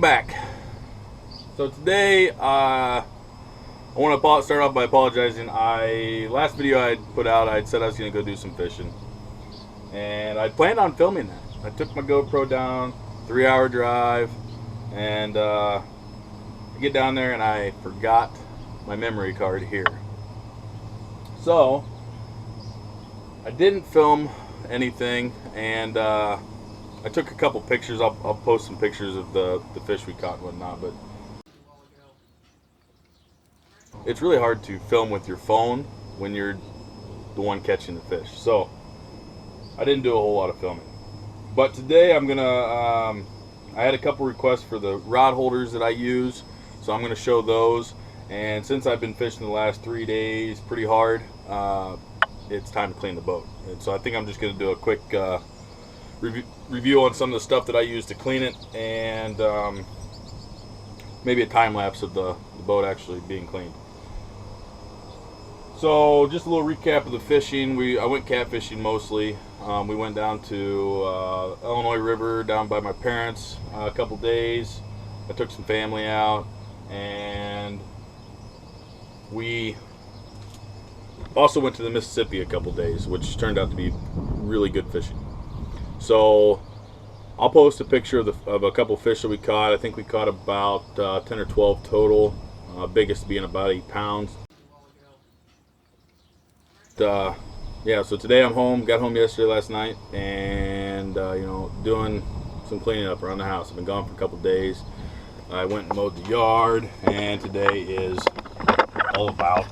Welcome back. So today, I want to start off by apologizing. Last video I put out, I said I was going to go do some fishing, and I planned on filming that. I took my GoPro down, 3-hour drive, and I get down there and I forgot my memory card here. So I didn't film anything, and I took a couple pictures. I'll post some pictures of the fish we caught and whatnot, but it's really hard to film with your phone when you're the one catching the fish. So I didn't do a whole lot of filming. But today I'm gonna, I had a couple requests for the rod holders that I use, so I'm gonna show those. And since I've been fishing the last 3 days pretty hard, it's time to clean the boat. And so I think I'm just gonna do a quick review on some of the stuff that I use to clean it, and maybe a time lapse of the boat actually being cleaned. So just a little recap of the fishing. I went catfishing mostly. We went down to Illinois River down by my parents a couple days. I took some family out, and we also went to the Mississippi a couple days, which turned out to be really good fishing. So I'll post a picture of a couple fish that we caught. I think we caught about 10 or 12 total, biggest being about 8 pounds. Yeah, so today I'm home. Got home yesterday last night, and doing some cleaning up around the house. I've been gone for a couple days. I went and mowed the yard, and today is all about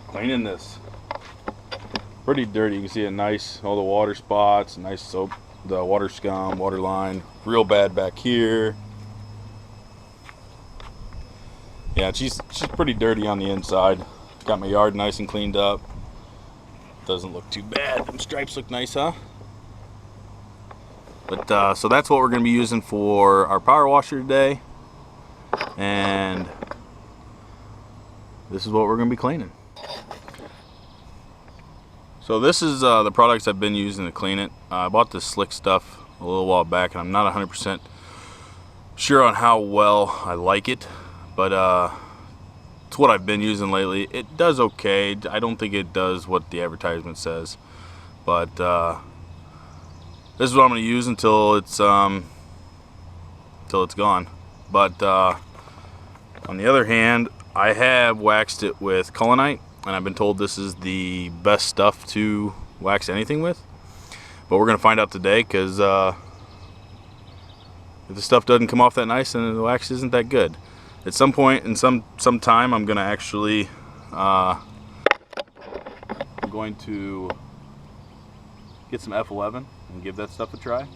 cleaning this. Pretty dirty. You can see it nice, all the water spots, nice soap, the water scum, water line, real bad back here. Yeah, she's pretty dirty on the inside. Got my yard nice and cleaned up. Doesn't look too bad. Them stripes look nice, huh? But so that's what we're gonna be using for our power washer today, and this is what we're gonna be cleaning. So this is the products I've been using to clean it. I bought this slick stuff a little while back, and I'm not 100% sure on how well I like it, but it's what I've been using lately. It does okay. I don't think it does what the advertisement says, but this is what I'm going to use until it's gone. But on the other hand, I have waxed it with culinite, and I've been told this is the best stuff to wax anything with. But we're going to find out today, because if the stuff doesn't come off that nice, then the wax isn't that good. At some point in some time, I'm going to actually get some F11 and give that stuff a try.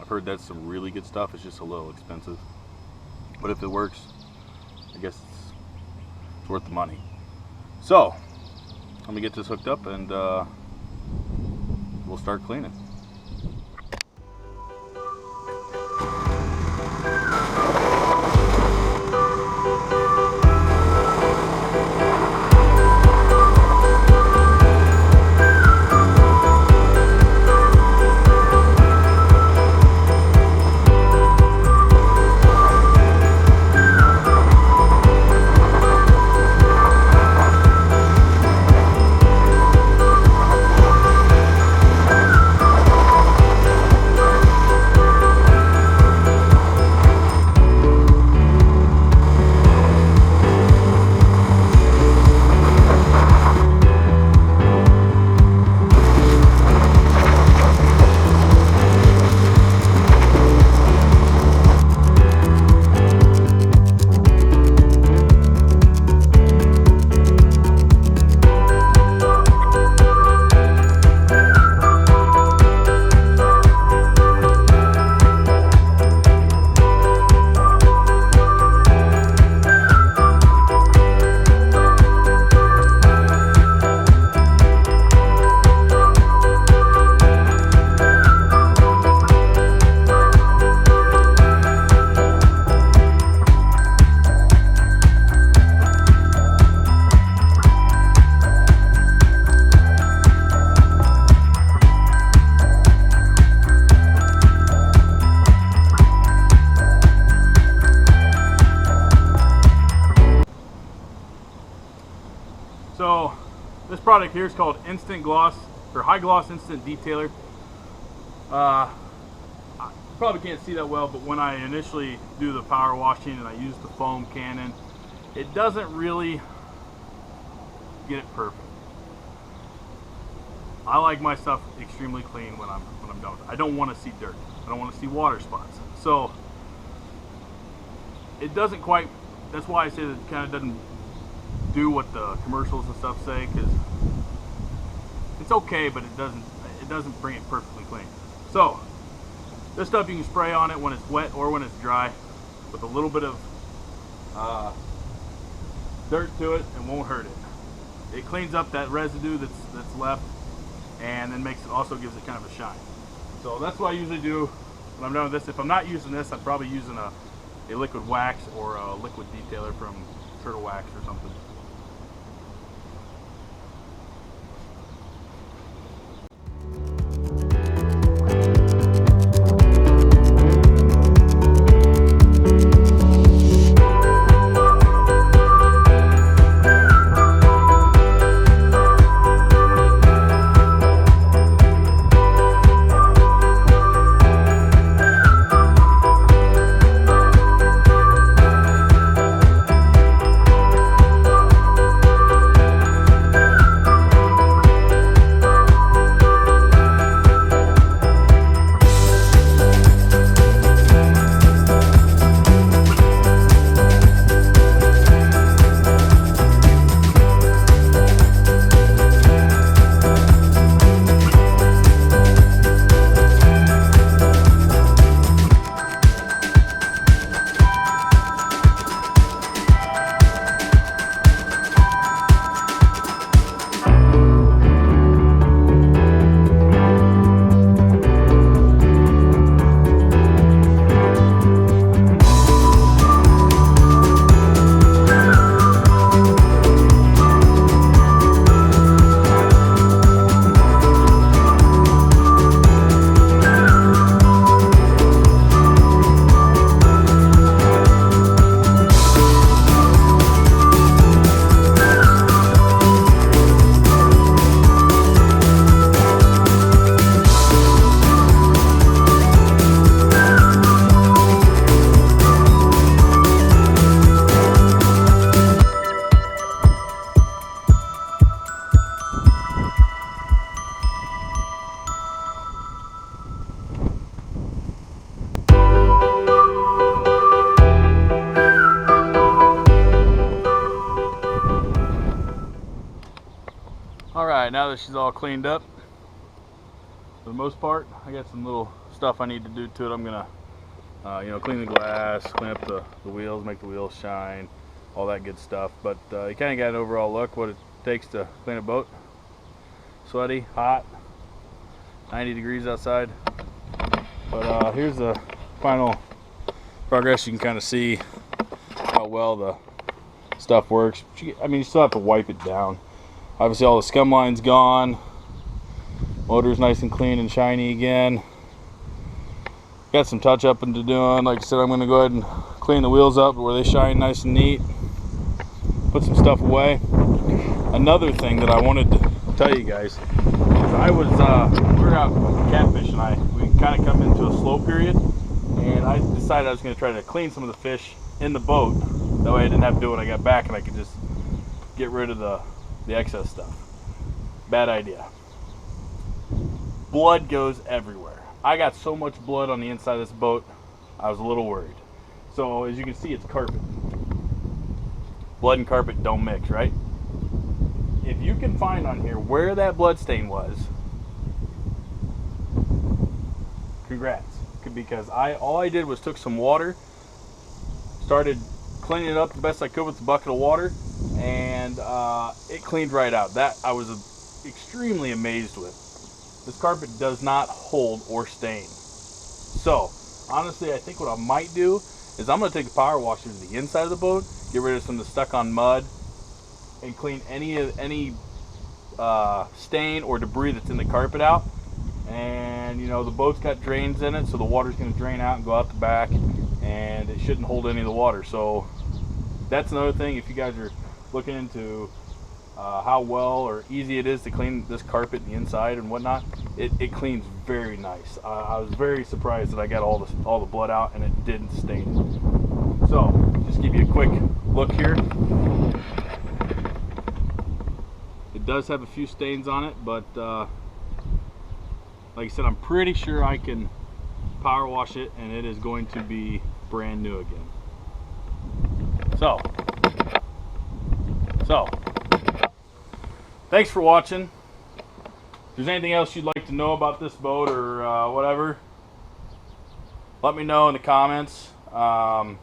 I've heard that's some really good stuff. It's just a little expensive, but if it works, I guess it's worth the money. So let me get this hooked up, and we'll start cleaning. So this product here is called Instant Gloss, or High Gloss Instant Detailer. You probably can't see that well, but when I initially do the power washing and I use the foam cannon, it doesn't really get it perfect. I like my stuff extremely clean when I'm done with it. I don't want to see dirt. I don't want to see water spots. So it doesn't quite. That's why I say that it kind of doesn't do what the commercials and stuff say, because it's okay, but it doesn't bring it perfectly clean. So this stuff you can spray on it when it's wet or when it's dry, with a little bit of dirt to it, and won't hurt it. It cleans up that residue that's left, and then also gives it kind of a shine. So that's what I usually do when I'm done with this. If I'm not using this, I'm probably using a liquid wax or a liquid detailer from Turtle Wax or something. Alright, now that she's all cleaned up, for the most part, I got some little stuff I need to do to it. I'm gonna clean the glass, clean up the wheels, make the wheels shine, all that good stuff. But you kind of got an overall look what it takes to clean a boat. Sweaty, hot, 90 degrees outside. But here's the final progress. You can kind of see how well the stuff works. I mean, you still have to wipe it down. Obviously all the scum line's gone. Motor's nice and clean and shiny again. Got some touch up into doing. Like I said, I'm going to go ahead and clean the wheels up where they shine nice and neat. Put some stuff away. Another thing that I wanted to tell you guys is we were out catfishing. We kind of come into a slow period, and I decided I was going to try to clean some of the fish in the boat. That way I didn't have to do it when I got back, and I could just get rid of the excess stuff. Bad idea. Blood goes everywhere. I got so much blood on the inside of this boat, I was a little worried. So as you can see, it's carpet. Blood and carpet don't mix, right? If you can find on here where that blood stain was, congrats. Because all I did was took some water, started cleaning it up the best I could with the bucket of water, and it cleaned right out. That I was extremely amazed with. This carpet does not hold or stain. So honestly, I think what I might do is I'm going to take the power washer to the inside of the boat, get rid of some of the stuck on mud, and clean any stain or debris that's in the carpet out. And the boat's got drains in it, so the water's going to drain out and go out the back, and it shouldn't hold any of the water. So that's another thing. If you guys are looking into how well or easy it is to clean this carpet and the inside and whatnot. It cleans very nice. I was very surprised that I got all the blood out and it didn't stain it. So just give you a quick look here. It does have a few stains on it, but like I said, I'm pretty sure I can power wash it and it is going to be brand new again. So thanks for watching. If there's anything else you'd like to know about this boat or whatever, let me know in the comments. I'm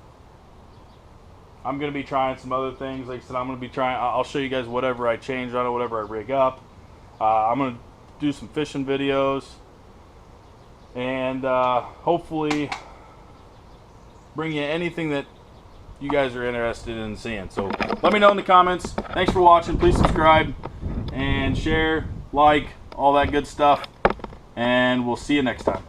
going to be trying some other things. Like I said, I'll show you guys whatever I change on it, whatever I rig up. I'm going to do some fishing videos and hopefully bring you anything that you guys are interested in seeing. So let me know in the comments. Thanks for watching. Please subscribe and share, like, all that good stuff, and we'll see you next time.